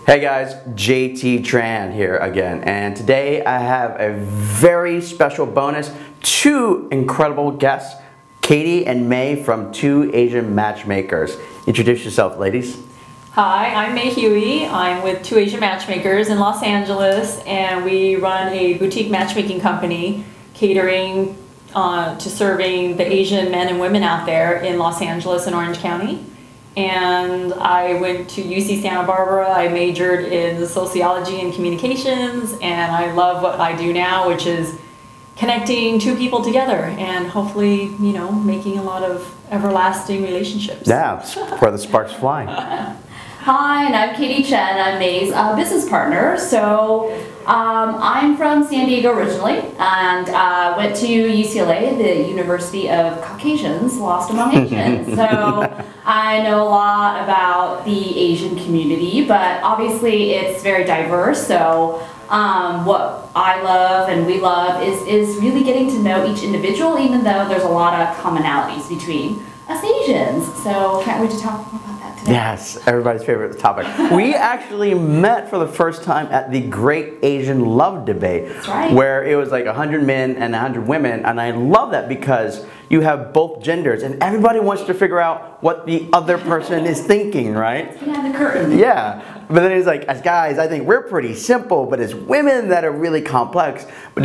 Hey guys, JT Tran here again, and today I have a very special bonus. Two incredible guests, Katie and May from Two Asian Matchmakers. Introduce yourself, ladies. Hi, I'm May Huey. I'm with Two Asian Matchmakers in Los Angeles, and we run a boutique matchmaking company catering to serving the Asian men and women out there in Los Angeles and Orange County. And I went to UC Santa Barbara. I majored in sociology and communications, and I love what I do now, which is connecting two people together and hopefully, you know, making a lot of everlasting relationships. Yeah, where the sparks fly. Hi, and I'm Katie Chen. I'm May's business partner. So I'm from San Diego originally, and went to UCLA, the University of Caucasians, lost among Asians. So I know a lot about the Asian community, but obviously it's very diverse. So what I love and we love is really getting to know each individual, even though there's a lot of commonalities between us Asians. So can't wait to talk more about that today. Yes, everybody's favorite topic. We actually met for the first time at the Great Asian Love Debate. That's right. Where it was like 100 men and 100 women, and I love that because you have both genders and everybody wants to figure out what the other person is thinking, right? Behind the curtain. Yeah, but then it's like, as guys, I think we're pretty simple, but it's women that are really complex. But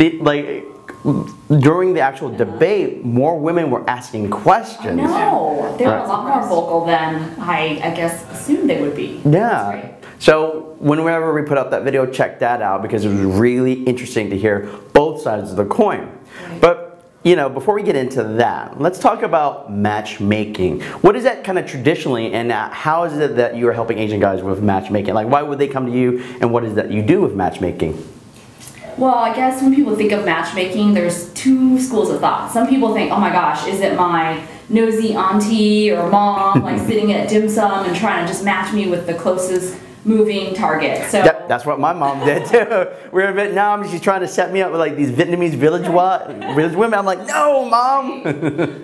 during the actual debate, more women were asking questions. No, they were a lot more vocal than I guess assumed they would be. Yeah. So whenever we put up that video, check that out because it was really interesting to hear both sides of the coin. Right. But you know, before we get into that, let's talk about matchmaking. What is that kind of traditionally, and how is it that you are helping Asian guys with matchmaking? Like, why would they come to you, and what is that you do with matchmaking? Well, I guess when people think of matchmaking, there's two schools of thought. Some people think, oh my gosh, is it my nosy auntie or mom like sitting at dim sum and trying to just match me with the closest moving target? So that's what my mom did too. We were in Vietnam, she's trying to set me up with like these Vietnamese village women. I'm like, no, mom.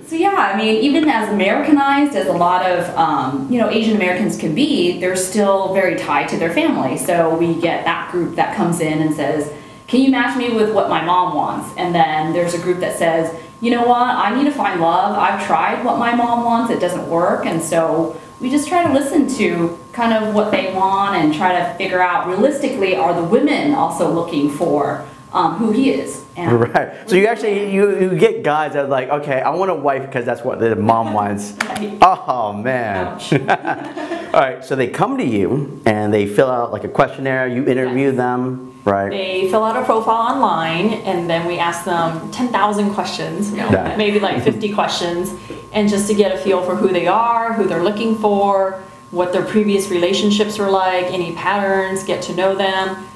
So yeah, I mean, even as Americanized as a lot of you know, Asian Americans can be, they're still very tied to their family. So we get that group that comes in and says, can you match me with what my mom wants? And then there's a group that says, you know what, I need to find love. I've tried what my mom wants, it doesn't work. And so we just try to listen to kind of what they want and try to figure out realistically, are the women also looking for who he is? And right. So you actually, you get guys that are like, okay, I want a wife because that's what the mom wants. Right. Oh man. All right, so they come to you and they fill out like a questionnaire, you interview them, right? They fill out a profile online, and then we ask them 10,000 questions, maybe like 50 questions, and just to get a feel for who they are, who they're looking for, what their previous relationships were like, any patterns, get to know them,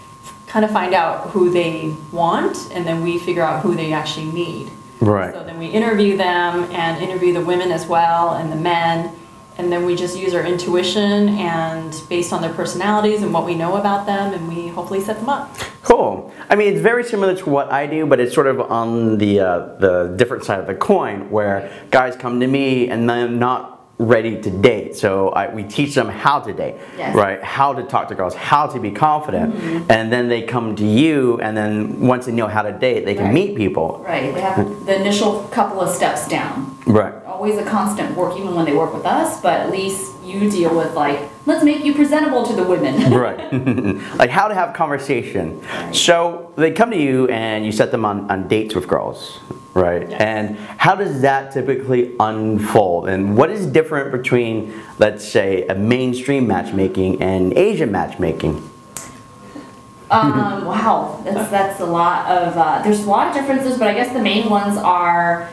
kind of find out who they want, and then we figure out who they actually need. Right. So then we interview them and interview the women as well and the men, and then we just use our intuition and based on their personalities and what we know about them, and we hopefully set them up. Cool. I mean, it's very similar to what I do, but it's sort of on the different side of the coin, where guys come to me and they're not ready to date. So we teach them how to date, yes, right? How to talk to girls, how to be confident, and then they come to you, and then once they know how to date, they can meet people. Right. They have the initial couple of steps down. Right. Always a constant work, even when they work with us, but at least you deal with like, let's make you presentable to the women. Right. Like how to have conversation. Right. So they come to you and you set them on dates with girls, right? Yes. And how does that typically unfold? And what is different between, let's say, a mainstream matchmaking and Asian matchmaking? Wow, that's a lot of, there's a lot of differences, but I guess the main ones are,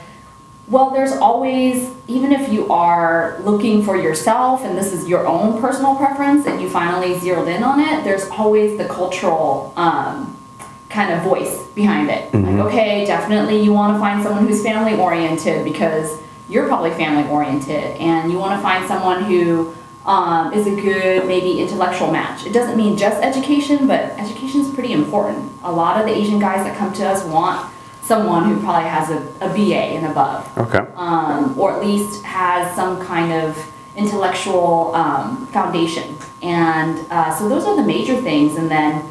well, there's always, even if you are looking for yourself and this is your own personal preference and you finally zeroed in on it, there's always the cultural kind of voice behind it. Like, okay, definitely you want to find someone who's family oriented because you're probably family oriented, and you want to find someone who is a good, maybe intellectual match. It doesn't mean just education, but education is pretty important. A lot of the Asian guys that come to us want someone who probably has a BA and above. Okay. Or at least has some kind of intellectual foundation. And so those are the major things. And then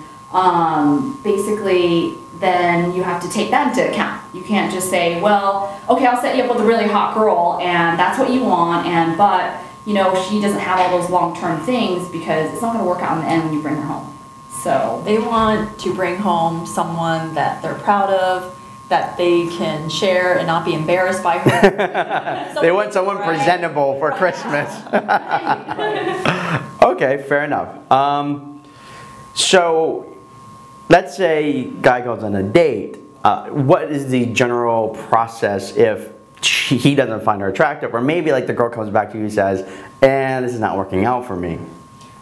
basically, then you have to take that into account. You can't just say, well, okay, I'll set you up with a really hot girl, and that's what you want, but you know, she doesn't have all those long-term things, because it's not going to work out in the end when you bring her home. So they want to bring home someone that they're proud of, that they can share and not be embarrassed by her. They want someone presentable for Christmas. Okay, fair enough. So let's say guy goes on a date. What is the general process if he doesn't find her attractive, or maybe like the girl comes back to you and says, this is not working out for me?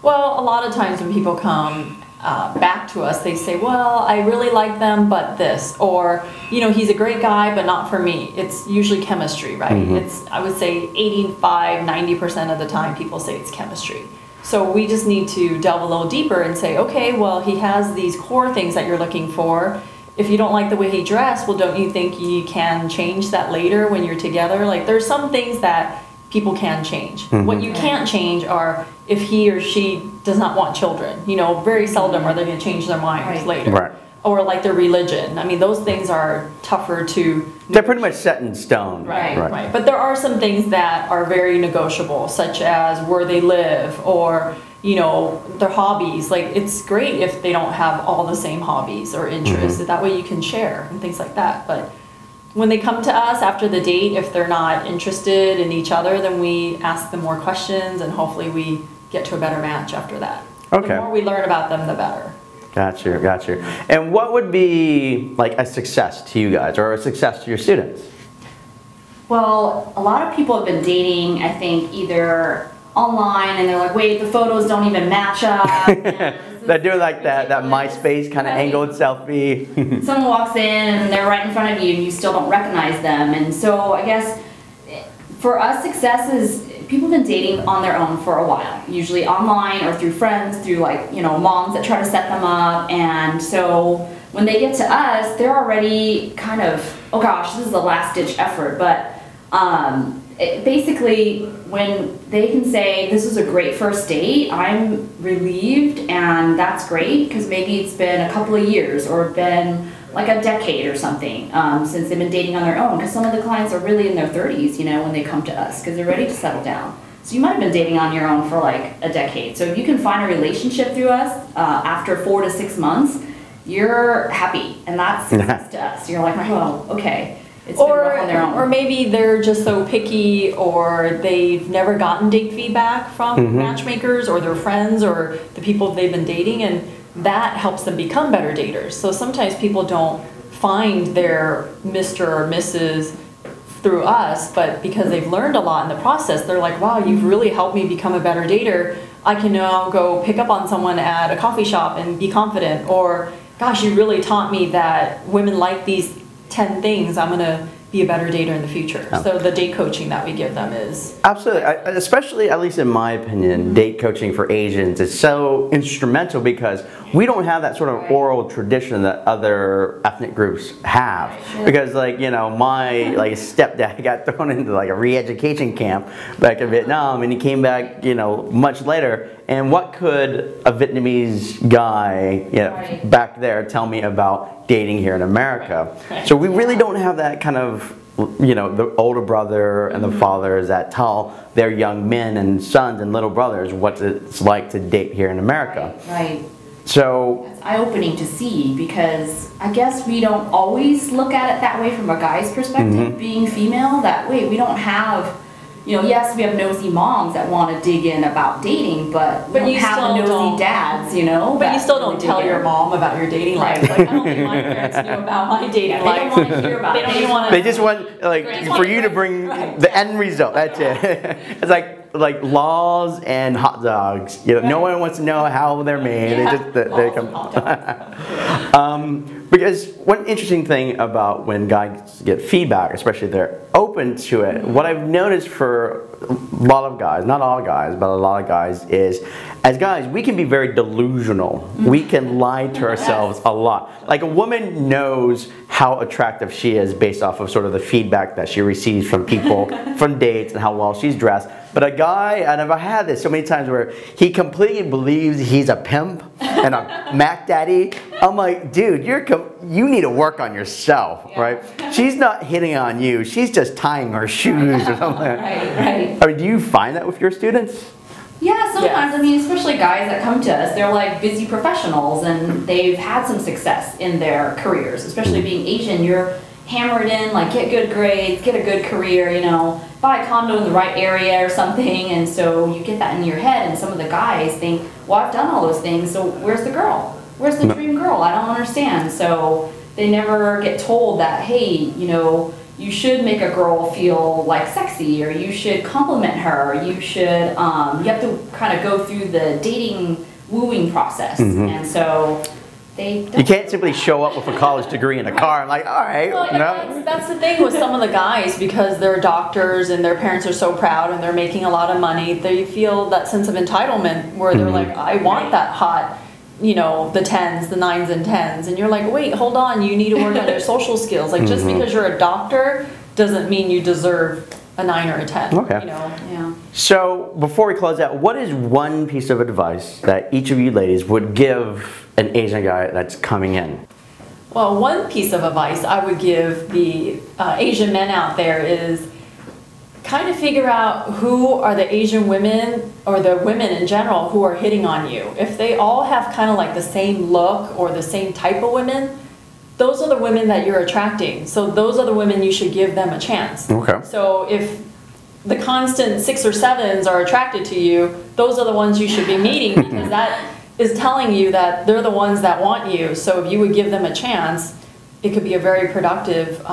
Well, a lot of times when people come back to us, they say, well, I really like them, but this, or, you know, he's a great guy, but not for me. It's usually chemistry, right? It's, I would say 85–90% of the time people say it's chemistry. So we just need to delve a little deeper and say, okay, well, he has these core things that you're looking for. If you don't like the way he dressed, well, don't you think you can change that later when you're together? Like, there's some things that people can change. What you can't change are if he or she does not want children. You know, very seldom are they going to change their minds later. Right. Or like their religion. I mean, those things are tougher to... They're pretty much set in stone. Right. But there are some things that are very negotiable, such as where they live, or, you know, their hobbies. Like, it's great if they don't have all the same hobbies or interests. That way you can share and things like that. But when they come to us after the date, if they're not interested in each other, then we ask them more questions, and hopefully we get to a better match after that. Okay. The more we learn about them, the better. Got you. And what would be like a success to you guys, or a success to your students? Well, a lot of people have been dating, I think, either online, and they're like, wait, the photos don't even match up. They're doing like that MySpace kind of angled selfie. Someone walks in and they're right in front of you and you still don't recognize them. And so I guess for us, success is people have been dating on their own for a while, usually online or through friends, through like, you know, moms that try to set them up. And so when they get to us, they're already kind of, oh gosh, this is a last ditch effort. But basically, when they can say, this was a great first date, I'm relieved, and that's great, because maybe it's been a couple of years or been like a decade or something since they've been dating on their own, because some of the clients are really in their 30s, you know, when they come to us, because they're ready to settle down. So you might have been dating on your own for like a decade. So if you can find a relationship through us after 4 to 6 months, you're happy, and that's success to us. You're like, oh, okay. It's been rough on their own. Or maybe they're just so picky, or they've never gotten date feedback from matchmakers or their friends or the people they've been dating, and that helps them become better daters. So sometimes people don't find their Mr. or Mrs. through us, but because they've learned a lot in the process, they're like, wow, you've really helped me become a better dater. I can now go pick up on someone at a coffee shop and be confident. Or, gosh, you really taught me that women like these 10 things. I'm going to be a better dater in the future. So the date coaching that we give them is... Absolutely. Especially, at least in my opinion, date coaching for Asians is so instrumental, because we don't have that sort of oral tradition that other ethnic groups have. Because, like, you know, my stepdad got thrown into like a re-education camp back in Vietnam, and he came back, you know, much later. And what could a Vietnamese guy, you know, back there tell me about dating here in America? So we really don't have that kind of, you know, the older brother and the fathers that tell their young men and sons and little brothers what it's like to date here in America. Right. So it's eye-opening to see, because I guess we don't always look at it that way from a guy's perspective, being female. That way we don't have, you know, yes, we have nosy moms that want to dig in about dating, but we don't have the nosy dads, you know. But you still don't tell your mom about your dating life. Like, I don't think my parents knew about my dating life. They don't want to hear about it. They just want, like, for you to bring the end result. That's it. It's like laws and hot dogs. You know, no one wants to know how they're made. They come. Because one interesting thing about when guys get feedback, especially if they're open to it, what I've noticed for a lot of guys, not all guys, but a lot of guys, is as guys, we can be very delusional. We can lie to ourselves a lot. Like, a woman knows how attractive she is based off of sort of the feedback that she receives from people, from dates, and how well she's dressed. But a guy, and I've had this so many times where he completely believes he's a pimp and a Mac Daddy. I'm like, dude, you need to work on yourself, right? She's not hitting on you. She's just tying her shoes or something. Right. I mean, do you find that with your students? Yeah, sometimes. I mean, especially guys that come to us, they're like busy professionals and they've had some success in their careers. Especially being Asian, you're hammered in, like, get good grades, get a good career, you know, buy a condo in the right area or something, and so you get that in your head, and some of the guys think, well, I've done all those things, so where's the girl? Where's the dream girl? I don't understand. So they never get told that, hey, you know, you should make a girl feel like sexy, or you should compliment her, or you should, you have to kind of go through the dating, wooing process, and so you can't simply show up with a college degree in a car and like, all right. Well, that's the thing with some of the guys, because they're doctors and their parents are so proud and they're making a lot of money, they feel that sense of entitlement where they're like, I want that hot, you know, the 10s, the 9s and 10s. And you're like, wait, hold on, you need to work on your social skills. Like, just because you're a doctor doesn't mean you deserve a 9 or a 10. Okay. You know? Yeah. So before we close out, what is one piece of advice that each of you ladies would give an Asian guy that's coming in? Well, one piece of advice I would give the Asian men out there is kind of figure out who are the Asian women or the women in general who are hitting on you. If they all have kind of like the same look or the same type of women, those are the women that you're attracting. So those are the women you should give them a chance. Okay. So if the constant 6 or 7s are attracted to you, those are the ones you should be meeting, because that is telling you that they're the ones that want you. So if you would give them a chance, it could be a very productive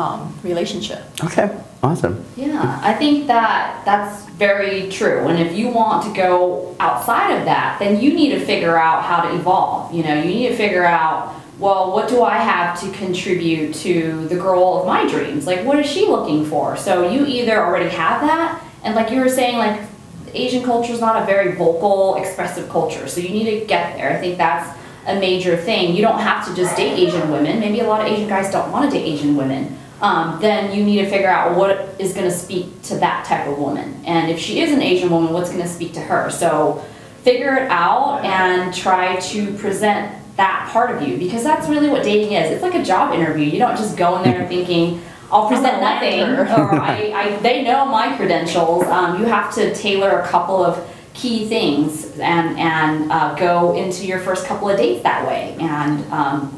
relationship. Okay, awesome. Yeah, I think that that's very true. And if you want to go outside of that, then you need to figure out how to evolve. You know, you need to figure out, well, what do I have to contribute to the girl of my dreams? Like, what is she looking for? So you either already have that, and like you were saying, like, Asian culture is not a very vocal, expressive culture, so you need to get there. I think that's a major thing. You don't have to just date Asian women. Maybe a lot of Asian guys don't want to date Asian women. Then you need to figure out what is going to speak to that type of woman. And if she is an Asian woman, what's going to speak to her? So figure it out and try to present that part of you, because that's really what dating is. It's like a job interview. You don't just go in there thinking, I'll present nothing, or they know my credentials. You have to tailor a couple of key things and go into your first couple of dates that way and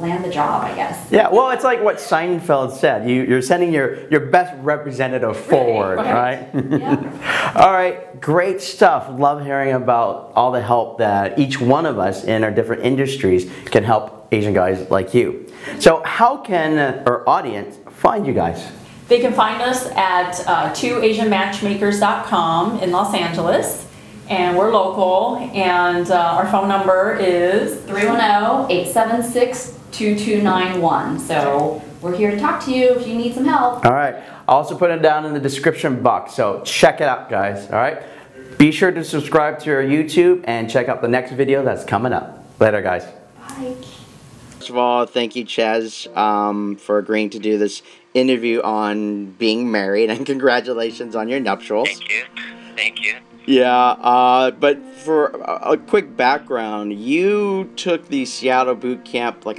land the job, I guess. Yeah, well, it's like what Seinfeld said. You're sending your best representative forward, right? Yeah. All right, great stuff. Love hearing about all the help that each one of us in our different industries can help Asian guys like you. So how can our audience find you guys? They can find us at twoasianmatchmakers.com in Los Angeles. And we're local, and our phone number is 310-876-2291. So we're here to talk to you if you need some help. All right. I'll also put it down in the description box, so check it out, guys. All right. Be sure to subscribe to our YouTube and check out the next video that's coming up. Later, guys. Bye. First of all, thank you, Chaz, for agreeing to do this interview on being married, and congratulations on your nuptials. Thank you. Thank you. Yeah, but for a quick background, you took the Seattle boot camp like